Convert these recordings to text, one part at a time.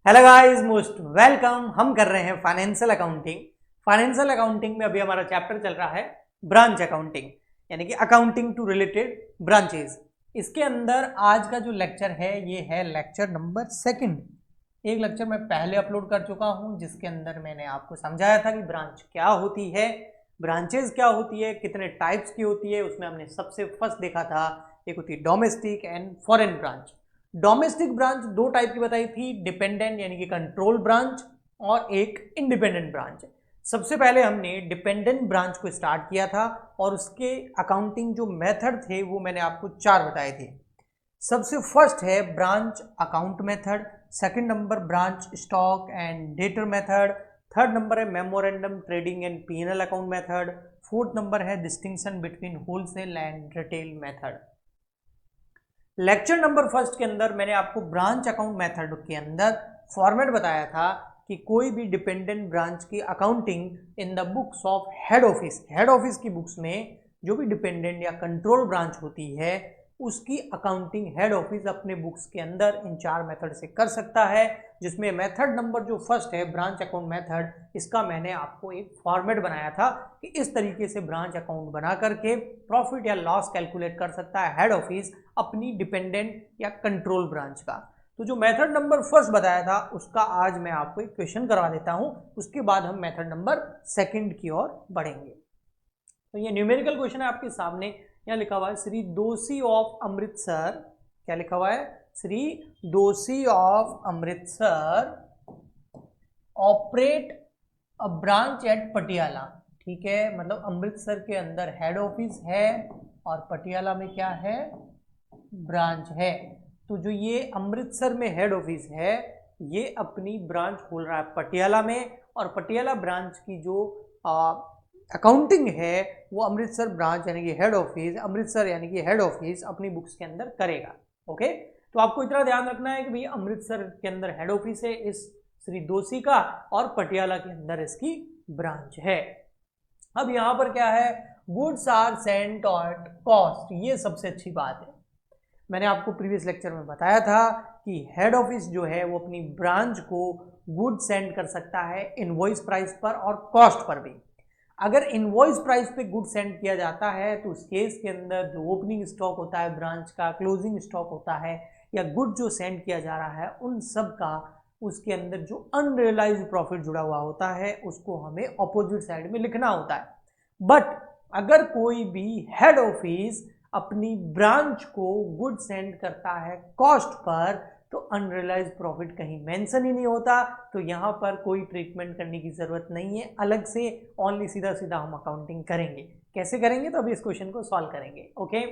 Hello guys, most welcome. हम कर रहे हैं फाइनेंशियल अकाउंटिंग। फाइनेंशियल अकाउंटिंग में अभी हमारा चैप्टर चल रहा है ब्रांच अकाउंटिंग, यानी कि अकाउंटिंग टू रिलेटेड ब्रांचेस। इसके अंदर आज का जो लेक्चर है ये है लेक्चर नंबर सेकंड। एक लेक्चर मैं पहले अपलोड कर चुका हूं जिसके अंदर मैंने आपको समझाया था कि ब्रांच क्या होती है, ब्रांचेस क्या होती है, कितने टाइप्स की होती है। उसमें हमने सबसे फर्स्ट देखा था एक होती है domestic and foreign branch. Domestic branch दो टाइप की बताई थी, डिपेंडेंट यानी कि कंट्रोल ब्रांच और एक इंडिपेंडेंट ब्रांच। सबसे पहले हमने डिपेंडेंट ब्रांच को स्टार्ट किया था और उसके अकाउंटिंग जो मेथड थे वो मैंने आपको चार बताए थे। सबसे फर्स्ट है branch account method, second number branch stock and debtor method, third number है memorandum trading and PNL account method, fourth number है distinction between wholesale and retail method. Lecture number first के अंदर मैंने आपको ब्रांच अकाउंट मेथड के अंदर format बताया था कि कोई भी डिपेंडेंट ब्रांच की accounting in the books of head office की बुक्स में जो भी डिपेंडेंट या कंट्रोल ब्रांच होती है उसकी अकाउंटिंग हेड ऑफिस अपने बुक्स के अंदर इन चार मेथड से कर सकता है। जिसमें मेथड नंबर जो फर्स्ट है ब्रांच अकाउंट मेथड, इसका मैंने आपको एक फॉर्मेट बनाया था कि इस तरीके से ब्रांच अकाउंट बना करके प्रॉफिट या लॉस कैलकुलेट कर सकता है हेड ऑफिस अपनी डिपेंडेंट या कंट्रोल ब्रांच का। तो जो मेथड नंबर फर्स्ट बताया था उसका आज मैं आपको एक क्वेश्चन करवा देता हूं, उसके बाद हम मेथड नंबर सेकंड की ओर बढ़ेंगे। तो ये न्यूमेरिकल क्वेश्चन है आपके सामने। यहाँ लिखा हुआ है श्री दोषी ऑफ अमृतसर, क्या लिखा हुआ है, श्री दोषी of Amritsar operate a branch at Patiala. ठीक है, मतलब अमृतसर के अंदर हेड ऑफिस है और पटियाला में क्या है, ब्रांच है। तो जो ये अमृतसर में हेड ऑफिस है ये अपनी ब्रांच खोल रहा है पटियाला में, और पटियाला ब्रांच की जो अकाउंटिंग है वो अमृतसर ब्रांच यानी कि हेड ऑफिस, अमृतसर यानी कि हेड ऑफिस अपनी बुक्स के अंदर करेगा। ओके, तो आपको इतना ध्यान रखना है कि भाई अमृतसर के अंदर हेड ऑफिस है इस श्री दोषी का और पटियाला के अंदर इसकी ब्रांच है। अब यहाँ पर क्या है, goods are sent at cost, ये सबसे अच्छी बात है। मैंने आपको प्रीवियस लेक्चर में बताया था कि हेड ऑफिस जो है वो अपनी ब्रांच को गुड सेंड कर सकता है इनवॉइस प्राइस पर और कॉस्ट पर भी। अगर इनवॉइस प्राइस पे गुड सेंड किया जाता है तो उस केस के अंदर जो ओपनिंग स्टॉक होता है ब्रांच का, क्लोजिंग स्टॉक होता है या गुड जो सेंड किया जा रहा है उन सब का उसके अंदर जो अनरियलाइज्ड प्रॉफिट जुड़ा हुआ होता है उसको हमें ऑपोजिट साइड में लिखना होता है। बट अगर कोई भी हेड ऑफिस अपनी ब्रांच को गुड सेंड करता है कॉस्ट पर तो अनरियलाइज प्रॉफिट कहीं मेंशन ही नहीं होता, तो यहां पर कोई ट्रीटमेंट करने की जरूरत नहीं है अलग से, ओनली सीधा सीधा हम अकाउंटिंग करेंगे। कैसे करेंगे तो अभी इस क्वेश्चन को सॉल्व करेंगे। ओके,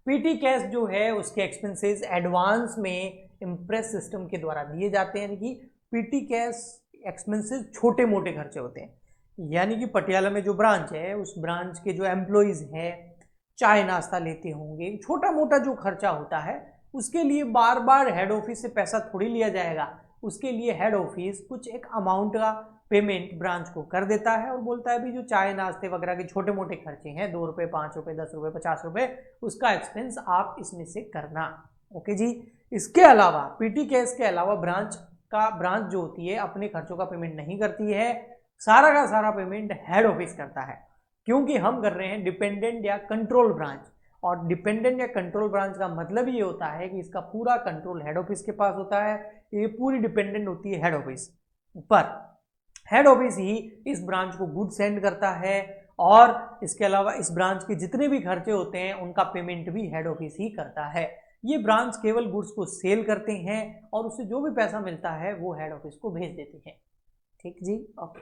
पीटी कैश जो है उसके एक्सपेंसेस एडवांस में इम्प्रेस सिस्टम के द्वारा दिए जाते हैं, यानी कि पीटी कैश एक्सपेंसेस छोटे मोटे खर्चे होते हैं। यानी कि पटियाला में जो ब्रांच है उस ब्रांच के जो एम्प्लॉयज हैं चाय नाश्ता लेते होंगे, छोटा मोटा जो खर्चा होता है उसके लिए बार बार हेड ऑफिस से पैसा थोड़ी लिया जाएगा। उसके लिए हेड ऑफिस कुछ एक अमाउंट का पेमेंट ब्रांच को कर देता है और बोलता है भी जो चाय नाश्ते वगैरह के छोटे मोटे खर्चे हैं 2 रुपये 5 रुपये 10 रुपये 50 रुपये उसका एक्सपेंस आप इसमें से करना। ओके जी, इसके अलावा पीटी कैश के अलावा ब्रांच जो होती है अपने खर्चों का पेमेंट नहीं करती है, सारा का सारा पेमेंट हेड ऑफिस करता है। क्योंकि हम कर रहे हैं डिपेंडेंट या कंट्रोल ब्रांच, और डिपेंडेंट या कंट्रोल ब्रांच का मतलब ये होता है कि इसका पूरा कंट्रोल हेड ऑफिस के पास होता है। ये पूरी डिपेंडेंट होती है हेड ऑफिस पर, हेड ऑफिस ही इस ब्रांच को गुड सेंड करता है और इसके अलावा इस ब्रांच के जितने भी खर्चे होते हैं उनका पेमेंट भी हेड ऑफिस ही करता है। ये ब्रांच केवल गुड्स को सेल करते हैं और उससे जो भी पैसा मिलता है वो हेड ऑफिस को भेज देते हैं। ठीक जी, ओके,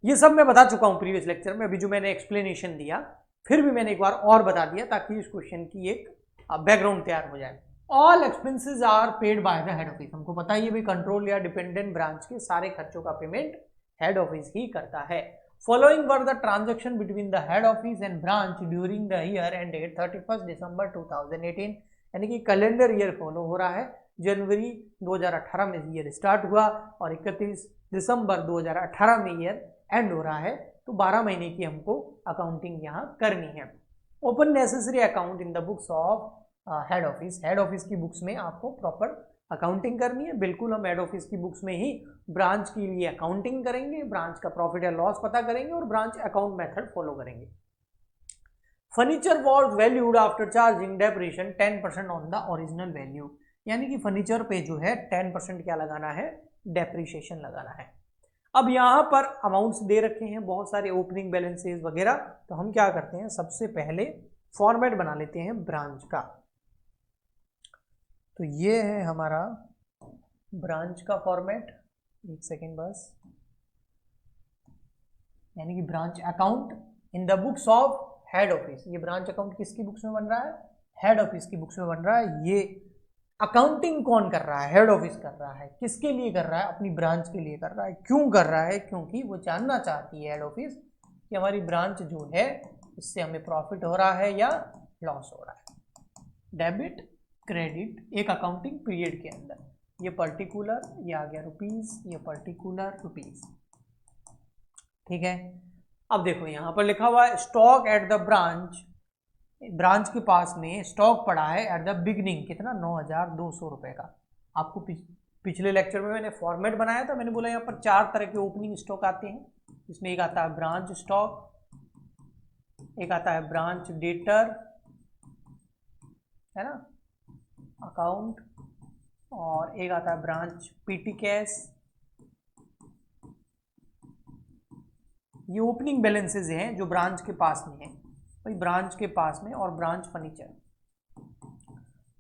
ये सब मैं बता चुका हूं प्रीवियस लेक्चर में। अभी जो मैंने एक्सप्लेनेशन दिया फिर भी मैंने एक बार और बता दिया ताकि इस क्वेश्चन की एक बैकग्राउंड तैयार हो जाए। All expenses are paid by the head office, हमको पता ही है भाई कंट्रोल या डिपेंडेंट ब्रांच के सारे खर्चों का पेमेंट हेड ऑफिस ही करता है। Following were the transaction between the head office and branch during the year ended 31 दिसंबर 2018, यानी कि कैलेंडर ईयर फॉलो हो रहा है। जनवरी 2018 में ईयर स्टार्ट हुआ और 31 दिसंबर 2018 में ईयर एंड हो रहा है, तो 12 महीने की हमको अकाउंटिंग यहाँ करनी है। Open necessary account in the books of head office, head office की बुक्स में आपको प्रॉपर अकाउंटिंग करनी है, बिल्कुल हम हेड ऑफिस की बुक्स में ही ब्रांच के लिए अकाउंटिंग करेंगे, ब्रांच का प्रॉफिट या लॉस पता करेंगे और ब्रांच अकाउंट मेथड फॉलो करेंगे। Furniture was valued after charging depreciation 10% on the original value, यानी कि फर्नीचर पे जो है 10% क्या लगाना है, डेप्रिसिएशन लगाना है। अब यहाँ पर अमाउंट्स दे रखे हैं बहुत सारे, ओपनिंग बैलेंसेस वगैरह, तो हम क्या करते हैं, सबसे पहले फॉर्मेट बना लेते हैं ब्रांच का। तो ये है हमारा ब्रांच का फॉर्मेट, एक सेकेंड बस, यानी कि branch account in the books of head office. ये ब्रांच अकाउंट किसकी बुक्स में बन रहा है, हेड ऑफिस की बुक्स में बन रहा है। ये अकाउंटिंग कौन कर रहा है, हेड ऑफिस कर रहा है। किसके लिए कर रहा है, अपनी ब्रांच के लिए कर रहा है। क्यों कर रहा है, क्योंकि वो जानना चाहती है हेड ऑफिस कि हमारी ब्रांच जो है इससे हमें प्रॉफिट हो रहा है या लॉस हो रहा है। डेबिट क्रेडिट एक अकाउंटिंग पीरियड के अंदर, ये पर्टिकुलर, ये आ गया रुपीज, ये पर्टिकुलर रुपीज, ठीक है। अब देखो यहां पर लिखा हुआ है stock at the branch, branch के पास में स्टॉक पड़ा है एट द बिगनिंग, कितना, 9,200 रुपए का। आपको पिछले लेक्चर में मैंने फॉर्मेट बनाया था, मैंने बोला यहाँ पर 4 तरह के ओपनिंग स्टॉक आते हैं। इसमें एक आता है ब्रांच स्टॉक, एक आता है ब्रांच डेटर, है ना, अकाउंट, और एक आता है ब्रांच पीटी कैश। ये ओपनिंग बैलेंसेज हैं जो ब्रांच के पास में है, भाई ब्रांच के पास में। और ब्रांच फर्नीचर,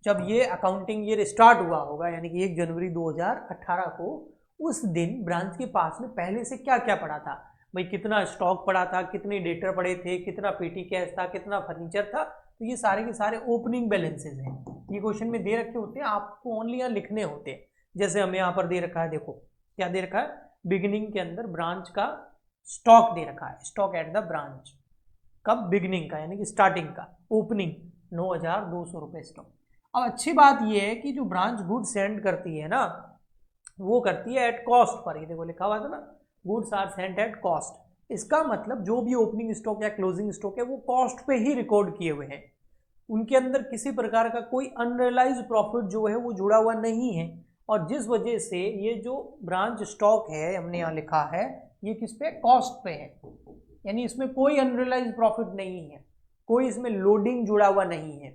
जब ये अकाउंटिंग ईयर स्टार्ट हुआ होगा, यानी कि 1 जनवरी 2018 को, उस दिन ब्रांच के पास में पहले से क्या क्या पड़ा था, भाई कितना स्टॉक पड़ा था, कितने डेटर पड़े थे, कितना पेटी कैश था, कितना फर्नीचर था, तो ये सारे के सारे ओपनिंग बैलेंसेज हैं। ये क्वेश्चन में दे रखे होते हैं, आपको ओनली यहाँ लिखने होते हैं। जैसे हमें यहाँ पर दे रखा है, देखो क्या दे रखा है, बिगिनिंग के अंदर ब्रांच का स्टॉक दे रखा है, स्टॉक एट द ब्रांच, कब, बिगिनिंग का, यानी कि स्टार्टिंग का, ओपनिंग 9,200 रुपये स्टॉक। अब अच्छी बात यह है कि जो ब्रांच गुड सेंड करती है ना, वो करती है एट कॉस्ट पर। ये देखो लिखा हुआ था ना, goods are sent at cost. इसका मतलब जो भी ओपनिंग स्टॉक या क्लोजिंग स्टॉक है वो कॉस्ट पे ही रिकॉर्ड किए हुए हैं, उनके अंदर किसी प्रकार का कोई अनरियलाइज प्रॉफिट जो है वो जुड़ा हुआ नहीं है। और जिस वजह से ये जो ब्रांच स्टॉक है, हमने यहाँ लिखा है, ये किस पे, कॉस्ट पे है, यानी इसमें कोई अनरियलाइज प्रॉफिट नहीं है, कोई इसमें लोडिंग जुड़ा हुआ नहीं है,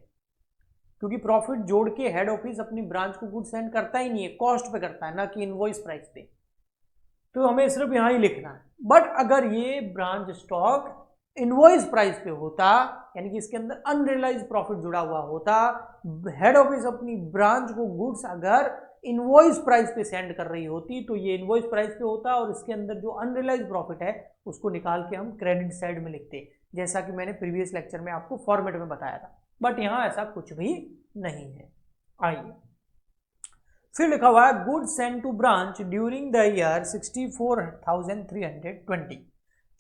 क्योंकि प्रॉफिट जोड़ के हेड ऑफिस अपनी ब्रांच को गुड सेंड करता ही नहीं है, कॉस्ट पे करता है, ना कि इनवॉइस प्राइस पे। तो हमें सिर्फ यहां ही लिखना है। बट अगर ये ब्रांच स्टॉक इनवॉइस प्राइस पे होता, यानी कि इसके अंदर अनरियलाइज प्रॉफिट जुड़ा हुआ होता, हेड ऑफिस अपनी ब्रांच को गुड्स अगर इनवॉइस प्राइस पे सेंड कर रही होती, तो ये इनवॉइस प्राइस पे होता और इसके अंदर जो अनरियलाइज प्रॉफिट है उसको निकाल के हम क्रेडिट साइड में लिखते, जैसा कि मैंने प्रीवियस लेक्चर में आपको फॉर्मेट में बताया था। बट यहां ऐसा कुछ भी नहीं है। आइए फिर लिखा हुआ है good send to branch during the year 64,320,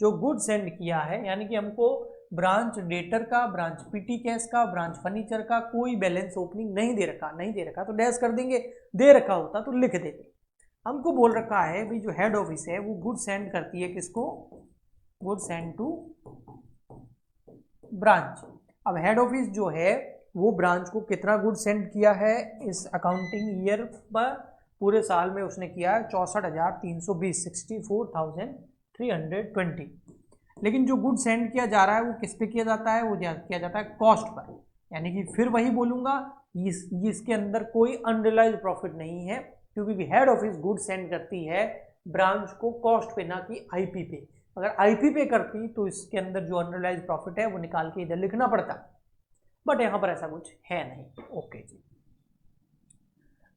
जो गुड सेंड किया है, यानी कि हमको ब्रांच डेटर का, ब्रांच पीटी कैश का, ब्रांच फर्नीचर का कोई बैलेंस ओपनिंग नहीं दे रखा, नहीं दे रखा तो डैश कर देंगे, दे रखा होता तो लिख देते। हमको बोल रखा है भी जो हेड ऑफिस है वो गुड सेंड करती है, किसको, गुड सेंड टू ब्रांच। अब हेड ऑफिस जो है वो ब्रांच को कितना गुड सेंड किया है इस अकाउंटिंग ईयर पर, पूरे साल में उसने किया है 64,320, 64,320। लेकिन जो गुड सेंड किया जा रहा है वो किस पे किया जाता है, वो किया जाता है कॉस्ट पर, यानी कि फिर वही बोलूंगा, इसके अंदर कोई अनरियलाइज प्रॉफिट नहीं है, क्योंकि हेड ऑफिस गुड सेंड करती है ब्रांच को कॉस्ट पे, ना कि आईपी पे। अगर आईपी पे करती तो इसके अंदर जो अनरियलाइज प्रॉफिट है वो निकाल के इधर लिखना पड़ता, बट यहां पर ऐसा कुछ है नहीं। ओके जी,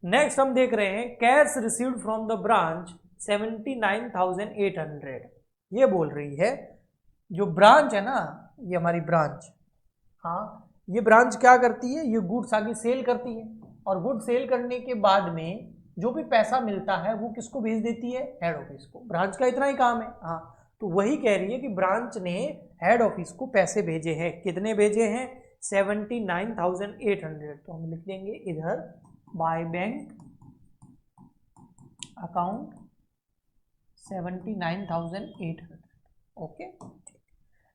नेक्स्ट हम देख रहे हैं cash received from the branch 79,800। ये बोल रही है जो ब्रांच है ना, ये हमारी ब्रांच, हाँ ये ब्रांच क्या करती है, ये गुड्स आगे सेल करती है, और गुड सेल करने के बाद में जो भी पैसा मिलता है वो किसको भेज देती है, हेड ऑफिस को। ब्रांच का इतना ही काम है। हाँ तो वही कह रही है कि ब्रांच ने हेड ऑफिस को पैसे भेजे हैं, कितने भेजे हैं, 79,800। तो हम लिख देंगे इधर by bank account 79,800। Okay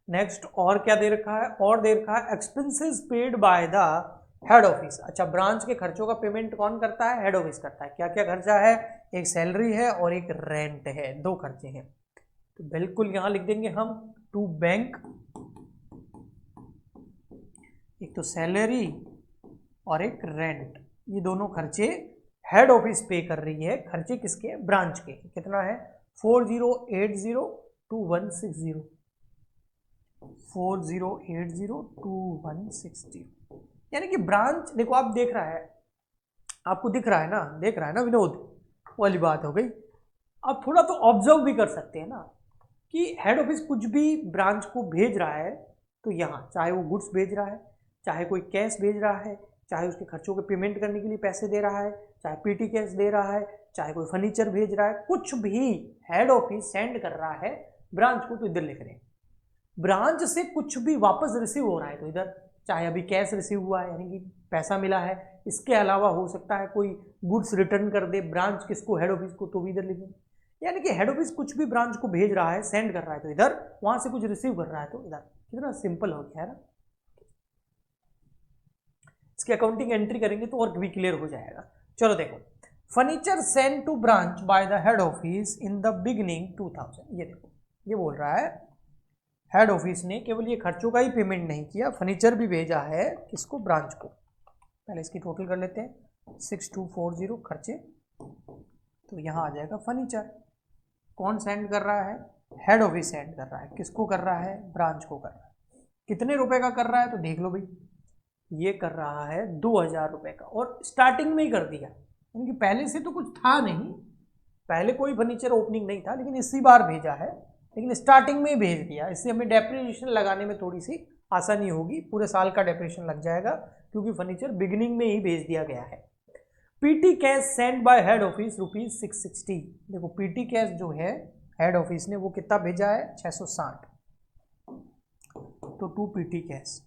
next, और क्या दे रखा है, और दे रखा है expenses paid by the head office. अच्छा, ब्रांच के खर्चों का पेमेंट कौन करता है? हेड ऑफिस करता है। क्या क्या खर्चा है? एक सैलरी है और एक रेंट है, दो खर्चे हैं। तो बिल्कुल यहां लिख देंगे हम टू बैंक, एक तो सैलरी और एक रेंट, ये दोनों खर्चे हेड ऑफिस पे कर रही है। खर्चे किसके? ब्रांच के। कितना है? 40802160, 40802160। यानी कि ब्रांच, देखो आप देख रहा है, आपको दिख रहा है ना, देख रहा है ना विनोद, वाली बात हो गई। आप थोड़ा तो ऑब्जर्व भी कर सकते हैं ना कि हेड ऑफिस कुछ भी ब्रांच को भेज रहा है तो यहाँ चाहे वो गुड्स भेज रहा है, चाहे कोई कैश भेज रहा है, चाहे उसके खर्चों के पेमेंट करने के लिए पैसे दे रहा है, चाहे पीटी कैश दे रहा है, चाहे कोई फर्नीचर भेज रहा है, कुछ भी हेड ऑफिस सेंड कर रहा है ब्रांच को तो इधर लिख रहे हैं। ब्रांच से कुछ भी वापस रिसीव हो रहा है तो इधर, चाहे अभी कैश रिसीव हुआ है यानी कि पैसा मिला है, इसके अलावा हो सकता है कोई गुड्स रिटर्न कर दे ब्रांच किसको? हेड ऑफिस को, तो भी इधर लिखेंगे। यानी कि हेड ऑफिस कुछ भी ब्रांच को भेज रहा है, सेंड कर रहा है तो इधर, वहां से कुछ रिसीव कर रहा है तो इधर। कितना सिंपल हो गया है ना। इसकी अकाउंटिंग एंट्री करेंगे तो और भी क्लियर हो जाएगा। चलो देखो, furniture send to branch by the head office in the beginning 2000। ये देखो, ये बोल रहा है हेड ऑफिस ने केवल ये खर्चों का ही पेमेंट नहीं किया, फर्नीचर भी भेजा है किसको? ब्रांच को। पहले इसकी टोटल कर लेते हैं, 6240 खर्चे, तो यहाँ आ जाएगा फर्नीचर। कौन सेंड कर रहा है? हेड ऑफिस सेंड कर रहा है। किसको कर रहा है? ब्रांच को कर रहा है। कितने रुपए का कर रहा है? तो देख लो भाई, ये कर रहा है 2000 रुपए का, और स्टार्टिंग में ही कर दिया, क्योंकि पहले से तो कुछ था नहीं, पहले कोई फर्नीचर ओपनिंग नहीं था, लेकिन इसी बार भेजा है, लेकिन स्टार्टिंग में ही भेज दिया। इससे हमें डेप्रिसिएशन लगाने में थोड़ी सी आसानी होगी, पूरे साल का डेप्रिसिएशन लग जाएगा क्योंकि फर्नीचर बिगिनिंग में ही भेज दिया गया है। PT cash send bye head office ₹660। देखो पीटी कैश जो है हेड ऑफिस ने वो कितना भेजा है? 660। तो टू पीटी कैश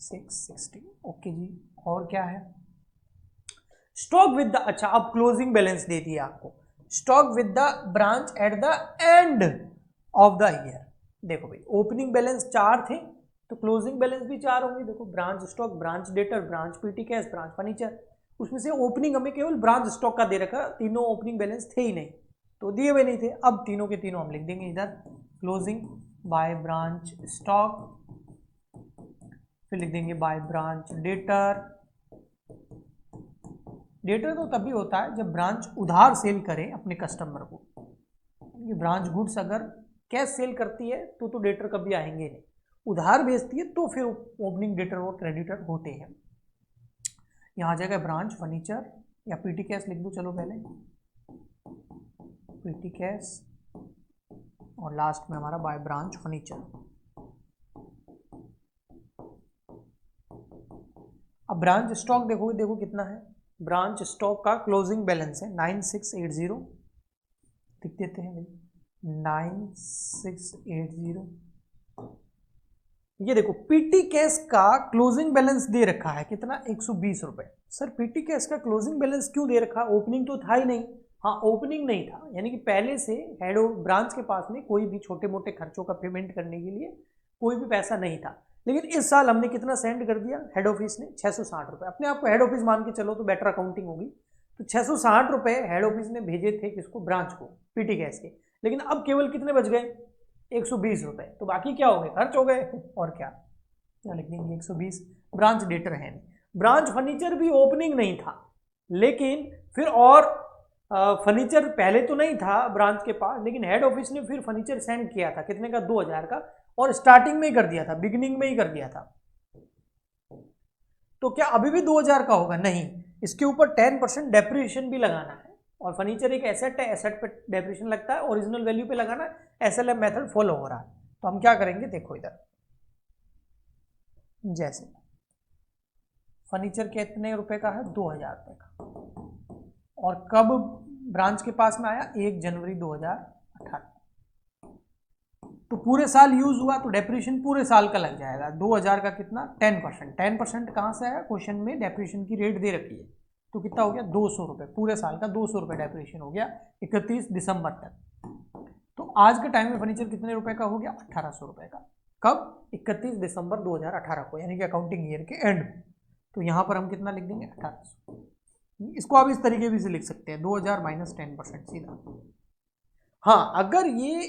660। ओके जी, और क्या है? स्टॉक विद द, अच्छा अब क्लोजिंग बैलेंस दे दिया आपको, stock with the branch at the end of the year. देखो भाई, ओपनिंग बैलेंस 4 थे तो क्लोजिंग बैलेंस भी 4 होंगे। देखो, branch stock, branch debtor, branch petty cash, branch furniture, उसमें से ओपनिंग हमें केवल ब्रांच स्टॉक का दे रखा, तीनों ओपनिंग बैलेंस थे ही नहीं तो दिए हुए नहीं थे। अब तीनों के तीनों हम लिख देंगे इधर, क्लोजिंग बाय ब्रांच स्टॉक, फिर लिख देंगे बाय ब्रांच डेटर। डेटर तो तभी होता है जब ब्रांच उधार सेल करे अपने कस्टमर को। ये ब्रांच गुड्स अगर कैश सेल करती है तो डेटर कभी आएंगे नहीं, उधार बेचती है तो फिर ओपनिंग डेटर और क्रेडिटर होते हैं। यहाँ आ जाएगा ब्रांच फर्नीचर, या पीटी कैश लिख दो, चलो पहले पीटी कैश, और लास्ट में हमारा बाय ब्रांच फर्नीचर। अब ब्रांच स्टॉक देखोगे, देखो कितना है, ब्रांच स्टॉक का क्लोजिंग बैलेंस है 9680, लिख देते हैं भाई 9680। ये देखो पीटी कैश का क्लोजिंग बैलेंस दे रखा है कितना? 120 रुपए। सर पीटी कैश का क्लोजिंग बैलेंस क्यों दे रखा? ओपनिंग तो था ही नहीं। हाँ, ओपनिंग नहीं था, यानी कि पहले से हेड ब्रांच के पास में कोई भी छोटे मोटे खर्चों का पेमेंट करने के लिए कोई भी पैसा नहीं था, लेकिन इस साल हमने कितना सेंड कर दिया? हेड ऑफिस ने 660 रुपए। अपने आप को हेड ऑफिस मान के चलो तो बेटर अकाउंटिंग होगी। तो 660 रुपए हेड ऑफिस ने भेजे थे किसको? ब्रांच को, पीटी कैश के। लेकिन अब केवल कितने बच गए? 120 रुपए। तो बाकी क्या हो गए? खर्च हो गए। और क्या लिख देंगे? 120। ब्रांच डेटर है नहीं। ब्रांच फर्नीचर भी ओपनिंग नहीं था, लेकिन फिर और फर्नीचर पहले तो नहीं था ब्रांच के पास, लेकिन हेड ऑफिस ने फिर फर्नीचर सेंड किया था कितने का? 2000 का, और स्टार्टिंग में ही कर दिया था, बिगिनिंग में ही कर दिया था। तो क्या अभी भी 2000 का होगा? नहीं, इसके ऊपर 10% डेप्रिसिएशन भी लगाना है, और फर्नीचर एक एसेट है, एसेट पे डेप्रिसिएशन लगता है, ओरिजिनल वैल्यू पे लगाना है, एसएलएम मेथड फॉलो हो रहा है। तो हम क्या करेंगे, देखो इधर, जैसे फर्नीचर कितने रुपए का है? 2000 रुपए का, और कब ब्रांच के पास में आया? 1 जनवरी 2018। तो पूरे साल यूज हुआ तो डेप्रिसिएशन पूरे साल का लग जाएगा। 2000 का कितना? 10%। 10% कहाँ से आया? क्वेश्चन में डेप्रिसिएशन की रेट दे रखी है, तो कितना हो गया? 200 रुपये। पूरे साल का 200 रुपये डेप्रिसिएशन हो गया 31 दिसंबर तक। तो आज के टाइम में फर्नीचर कितने रुपए का हो गया? 1800 रुपये का। कब? 31 दिसंबर 2018 को, यानी कि अकाउंटिंग ईयर के एंड में। तो यहाँ पर हम कितना लिख देंगे? 1800। इसको आप इस तरीके भी से लिख सकते हैं, 2000 माइनस 10% सीधा। हाँ, अगर ये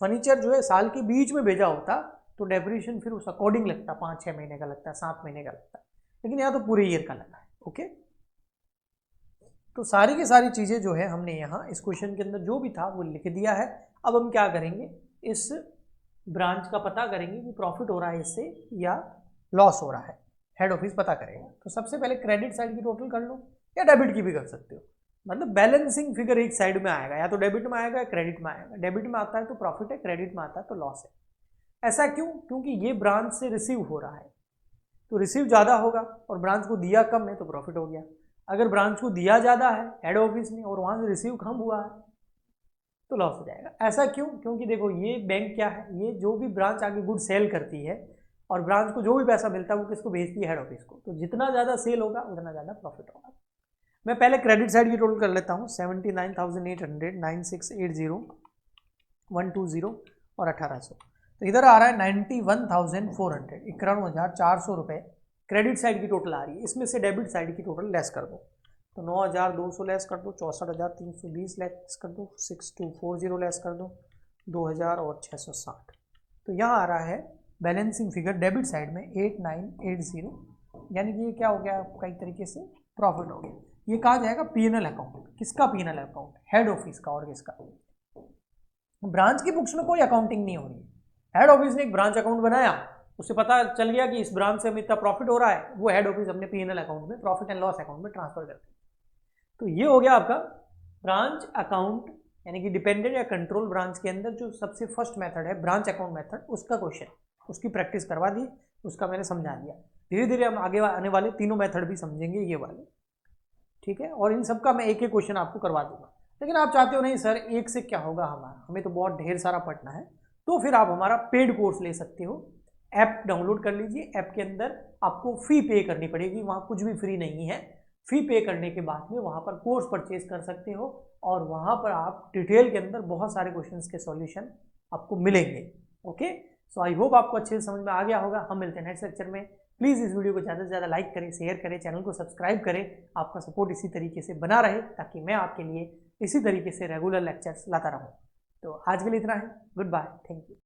फर्नीचर जो है साल के बीच में भेजा होता तो डेप्रिसिएशन फिर उस अकॉर्डिंग लगता, 5-6 महीने का लगता है, 7 महीने का लगता है, लेकिन यहाँ तो पूरे ईयर का लगा है। ओके, तो सारी की सारी चीज़ें जो है हमने यहाँ इस क्वेश्चन के अंदर जो भी था वो लिख दिया है। अब हम क्या करेंगे, इस ब्रांच का पता करेंगे कि प्रॉफिट हो रहा है इससे या लॉस हो रहा है, हेड ऑफिस पता करेगा। तो सबसे पहले क्रेडिट साइड की टोटल कर लो या डेबिट की भी कर सकते हो, मतलब बैलेंसिंग फिगर एक साइड में आएगा, या तो डेबिट में आएगा या क्रेडिट में आएगा। डेबिट में आता है तो प्रॉफिट है, क्रेडिट में आता है तो लॉस है। ऐसा क्यों? क्योंकि ये ब्रांच से रिसीव हो रहा है, तो रिसीव ज़्यादा होगा और ब्रांच को दिया कम है तो प्रॉफिट हो गया। अगर ब्रांच को दिया ज़्यादा है हेड ऑफिस ने और वहाँ से रिसीव कम हुआ है तो लॉस हो जाएगा। ऐसा क्यों? क्योंकि देखो ये बैंक क्या है, ये जो भी ब्रांच आगे गुड सेल करती है और ब्रांच को जो भी पैसा मिलता है वो किसको भेजती है? हेड ऑफिस को। तो जितना ज़्यादा सेल होगा उतना ज़्यादा प्रॉफिट होगा। मैं पहले क्रेडिट साइड की टोटल कर लेता हूँ, 79,800, 9680, 120 और 1800। तो इधर आ रहा है 91,400, 91,400 रुपये क्रेडिट साइड की टोटल आ रही है। इसमें से डेबिट साइड की टोटल लेस कर दो, तो 9,200 लेस कर दो, 64,320 लेस कर दो, 6240 लेस कर दो, 2,000 और 660। तो यहाँ आ रहा है बैलेंसिंग फिगर डेबिट साइड में 8980, यानी कि ये क्या हो गया आपका एक तरीके से प्रॉफिट हो गया। ये कहा जाएगा पीएनएल अकाउंट। किसका पीएनएल अकाउंट? हेड ऑफिस का। और किसका? ब्रांच की बुक्स में कोई अकाउंटिंग नहीं हो रही है। हेड ऑफिस ने एक ब्रांच अकाउंट बनाया, उससे पता चल गया कि इस ब्रांच से हमें इतना प्रॉफिट हो रहा है, वो हेड ऑफिस अपने पीएनएल अकाउंट में, प्रॉफिट एंड लॉस अकाउंट में ट्रांसफर करते हैं। तो ये हो गया आपका ब्रांच अकाउंट, यानी कि डिपेंडेंट या कंट्रोल ब्रांच के अंदर जो सबसे फर्स्ट मेथड है ब्रांच अकाउंट मेथड, उसका क्वेश्चन, उसकी प्रैक्टिस करवा दी, उसका मैंने समझा दिया। धीरे धीरे हम आगे आने वाले तीनों मेथड भी समझेंगे ये वाले, ठीक है। और इन सबका मैं एक एक क्वेश्चन आपको करवा दूंगा। लेकिन आप चाहते हो नहीं सर एक से क्या होगा हमारा, हमें तो बहुत ढेर सारा पढ़ना है, तो फिर आप हमारा पेड कोर्स ले सकते हो। ऐप डाउनलोड कर लीजिए, ऐप के अंदर आपको फी पे करनी पड़ेगी, वहाँ कुछ भी फ्री नहीं है। फी पे करने के बाद में वहाँ पर कोर्स परचेज कर सकते हो और वहाँ पर आप डिटेल के अंदर बहुत सारे क्वेश्चंस के सॉल्यूशन आपको मिलेंगे। ओके, सो आई होप आपको अच्छे से समझ में आ गया होगा। हम मिलते हैं नेक्स्ट लेक्चर में। प्लीज़ इस वीडियो को ज़्यादा से ज़्यादा लाइक करें, शेयर करें, चैनल को सब्सक्राइब करें। आपका सपोर्ट इसी तरीके से बना रहे ताकि मैं आपके लिए इसी तरीके से रेगुलर लेक्चर्स लाता रहूँ। तो आज के लिए इतना है। Goodbye, thank you.